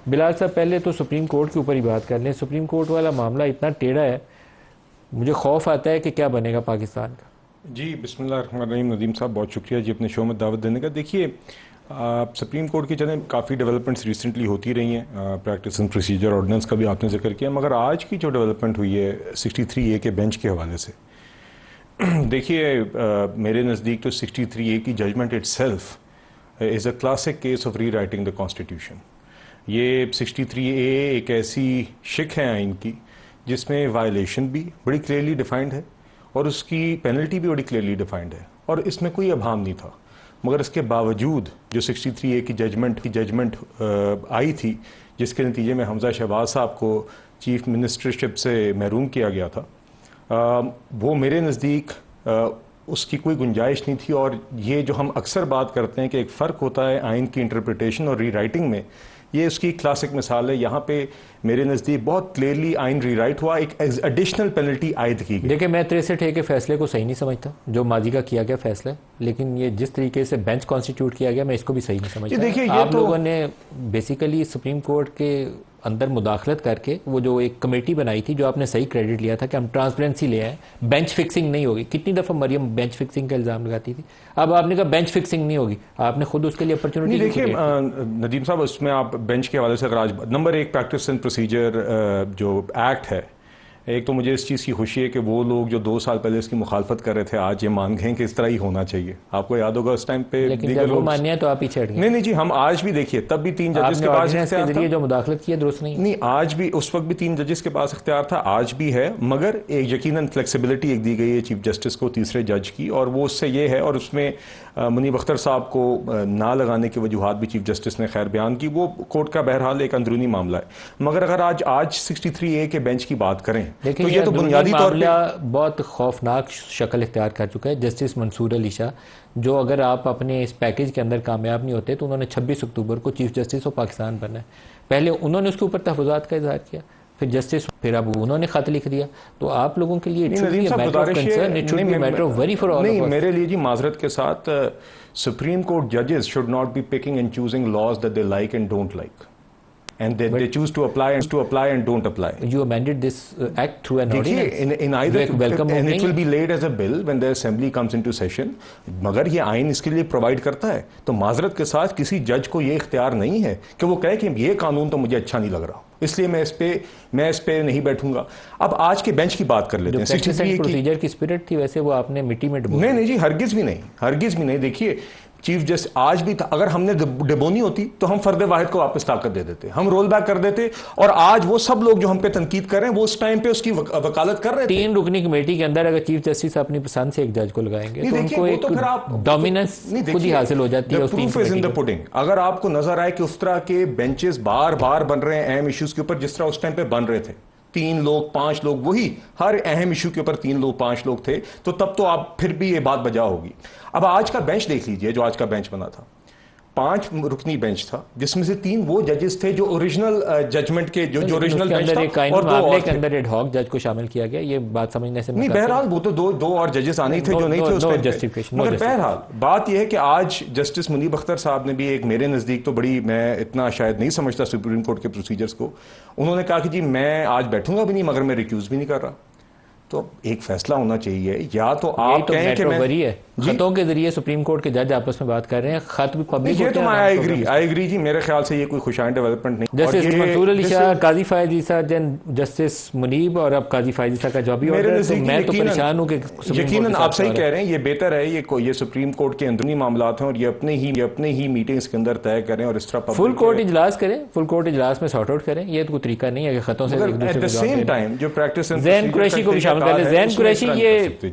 बिलाल साहब, पहले तो सुप्रीम कोर्ट के ऊपर ही बात कर लें। सुप्रीम कोर्ट वाला मामला इतना टेढ़ा है, मुझे खौफ आता है कि क्या बनेगा पाकिस्तान का। जी बिस्मिल्लाहिर्रहमानिर्रहीम। नदीम साहब बहुत शुक्रिया जी अपने शो में दावत देने का। देखिए सुप्रीम कोर्ट की चलें काफ़ी डेवलपमेंट्स रिसेंटली होती रही हैं, प्रैक्टिस एंड प्रोसीजर ऑर्डिनेंस का भी आपने जिक्र किया, मगर आज की जो डेवलपमेंट हुई है 63A के बेंच के हवाले से, देखिए मेरे नज़दीक तो 63A की judgement itself is a classic case of rewriting the constitution. ये 63A एक ऐसी शिक है आइन की जिसमें वायलेशन भी बड़ी क्लियरली डिफाइंड है और उसकी पेनल्टी भी बड़ी क्लियरली डिफाइंड है, और इसमें कोई अभाम नहीं था। मगर इसके बावजूद जो 63A की जजमेंट आई थी, जिसके नतीजे में हमजा शहबाज साहब को चीफ मिनिस्टरशिप से महरूम किया गया था, वो मेरे नज़दीक उसकी कोई गुंजाइश नहीं थी। और ये जो हम अक्सर बात करते हैं कि एक फ़र्क होता है आइन की इंटरप्रिटेशन और री राइटिंग में, ये उसकी क्लासिक मिसाल है। यहाँ पे मेरे नज़दीक बहुत क्लियरली आइन रीराइट हुआ, एक एडिशनल पेनल्टी आयद की गई। देखिए, मैं 63A के फैसले को सही नहीं समझता, जो माजी का किया गया फैसला, लेकिन ये जिस तरीके से बेंच कॉन्स्टिट्यूट किया गया, मैं इसको भी सही नहीं समझता। देखिए, आप लोगों ने बेसिकली सुप्रीम कोर्ट के अंदर मुदाखलत करके वो जो एक कमेटी बनाई थी, जो आपने सही क्रेडिट लिया था कि हम ट्रांसपेरेंसी ले आए, बेंच फिक्सिंग नहीं होगी। कितनी दफ़ा मरियम बेंच फिक्सिंग का इल्ज़ाम लगाती थी, अब आपने कहा बेंच फिक्सिंग नहीं होगी, आपने खुद उसके लिए अपॉर्चुनिटी। देखिए नदीम साहब, उसमें आप बेंच के हवाले से अगर आज नंबर 1 प्रैक्टिस एंड प्रोसीजर जो एक्ट है, एक तो मुझे इस चीज़ की खुशी है कि वो लोग जो 2 साल पहले इसकी मुखालफत कर रहे थे आज ये मान गए कि इस तरह ही होना चाहिए। आपको याद होगा उस टाइम पे वो मान्य है तो आप पीछे हट गए। नहीं जी, हम आज भी देखिए, तब भी 3 जजेस के पास के जरिए जो मुदाखलत किया दुरुस्त नहीं, आज भी उस वक्त भी 3 जजेस के पास इख्तियार था, आज भी है, मगर एक यकीनन फ्लेक्सिबिलिटी एक दी गई है चीफ जस्टिस को, तीसरे जज की, और वो उससे ये है, और उसमें मुनीब अख्तर साहब को ना लगाने की वजूहात भी चीफ जस्टिस ने खैर बयान की। वो कोर्ट का बहरहाल एक अंदरूनी मामला है। मगर अगर आज 63A के बेंच की बात करें तो ये तो बुनियादी तौर पर बहुत खौफनाक शक्ल इख्तियार कर चुका है। जस्टिस मंसूर अली शाह, जो अगर आप अपने इस पैकेज के अंदर कामयाब नहीं होते तो उन्होंने 26 अक्टूबर को चीफ जस्टिस ऑफ पाकिस्तान बनना है। पहले उन्होंने उसके ऊपर तहफ़्फ़ुज़ात का इजहार किया, फिर जस्टिस, फिर अब उन्होंने खत लिख दिया। तो आप लोगों के लिए मेरे लिए जी माजरत के साथ, सुप्रीम कोर्ट जजेस should not be picking and choosing laws that they like and don't like, and they choose to apply and don't apply. You amended this act through an ordinance. In either and it will be laid as a bill when the assembly comes into session. मगर ये आइन इसके लिए provide करता है, तो माजरत के साथ किसी जज को ये इख्तियार नहीं है कि वो कहे कि ये कानून तो मुझे अच्छा नहीं लग रहा, इसलिए मैं इस पे नहीं बैठूंगा। अब आज के बेंच की बात कर लेते हैं। 63 प्रोसीजर की स्पिरिट थी, वैसे वो आपने मिट्टी में डुबो। नहीं जी, हरगिज भी नहीं। देखिए चीफ जस्टिस आज भी था, अगर हमने डिबोनी होती तो हम फर्द वाहिद को वापस ताकत दे देते, हम रोल बैक कर देते, और आज वो सब लोग जो हम पे तनकीद कर रहे हैं वो उस टाइम पे उसकी वकालत कर रहे थे। 3 रुकनी कमेटी के अंदर अगर चीफ जस्टिस अपनी पसंद से एक जज को लगाएंगे तो उनको एक डोमिनेंस खुद ही हासिल हो जाती है। Proof is in the pudding. अगर आपको नजर आए कि उस तरह के बेंचेस बार बार बन रहे हैं अहम इश्यूज के ऊपर, जिस तरह उस टाइम पे बन रहे थे, 3 लोग 5 लोग, वही हर अहम इशू के ऊपर 3 लोग 5 लोग थे, तो तब तो आप फिर भी ये बात बजा होगी। अब आज का बेंच देख लीजिए, जो आज का बेंच बना था, 5 रुकनी बेंच था, जिसमें से 3 वो जजेस थे जो ओरिजिनल जजमेंट के जो ओरिजिनल बेंच था, और मामले के अंदर एड हॉक जज को शामिल किया गया। ये बात समझने से नहीं, बहरहाल वो तो दो और जजेस आने थे जो नहीं थे उस पर। मगर बहरहाल बात यह है कि आज जस्टिस मुनीब अख्तर साहब ने भी एक मेरे नज़दीक तो बड़ी, मैं इतना शायद नहीं समझता सुप्रीम कोर्ट के प्रोसीजर्स को, उन्होंने कहा कि जी मैं आज बैठूंगा भी नहीं, मगर मैं रिक्यूज भी नहीं कर रहा। तो एक फैसला होना चाहिए, या तो आप कहें कि मैं खतों के जरिए सुप्रीम कोर्ट के जज आपस में बात कर रहे हैं, खत भी पब्लिक ये तो मैं आई एग्री जी, मेरे ख्याल से ये कोई खुशाइन डेवलपमेंट नहीं। जस्टिस मंसूर अली शाह, काजी फायद ईसा, जस्टिस मुनीब, और अब काजी फायद ईसा का जॉब ही ऑर्डर है। तो मैं तो परेशान हूं कि यकीनन आप सही कह रहे हैं, ये बेहतर है, ये सुप्रीम कोर्ट के अंदरूनी मामलात हैं और ये अपने ही मीटिंग्स के अंदर तय करें, और इस तरह फुल कोर्ट इजलास करें, फुल कोर्ट इजलास में सॉर्ट आउट करें। ये तो कोई तरीका नहीं है कि खतों से एट द सेम टाइम जो प्रैक्टिस जैन कुरैशी को भी शामिल कर लें। जैन कुरैशी ये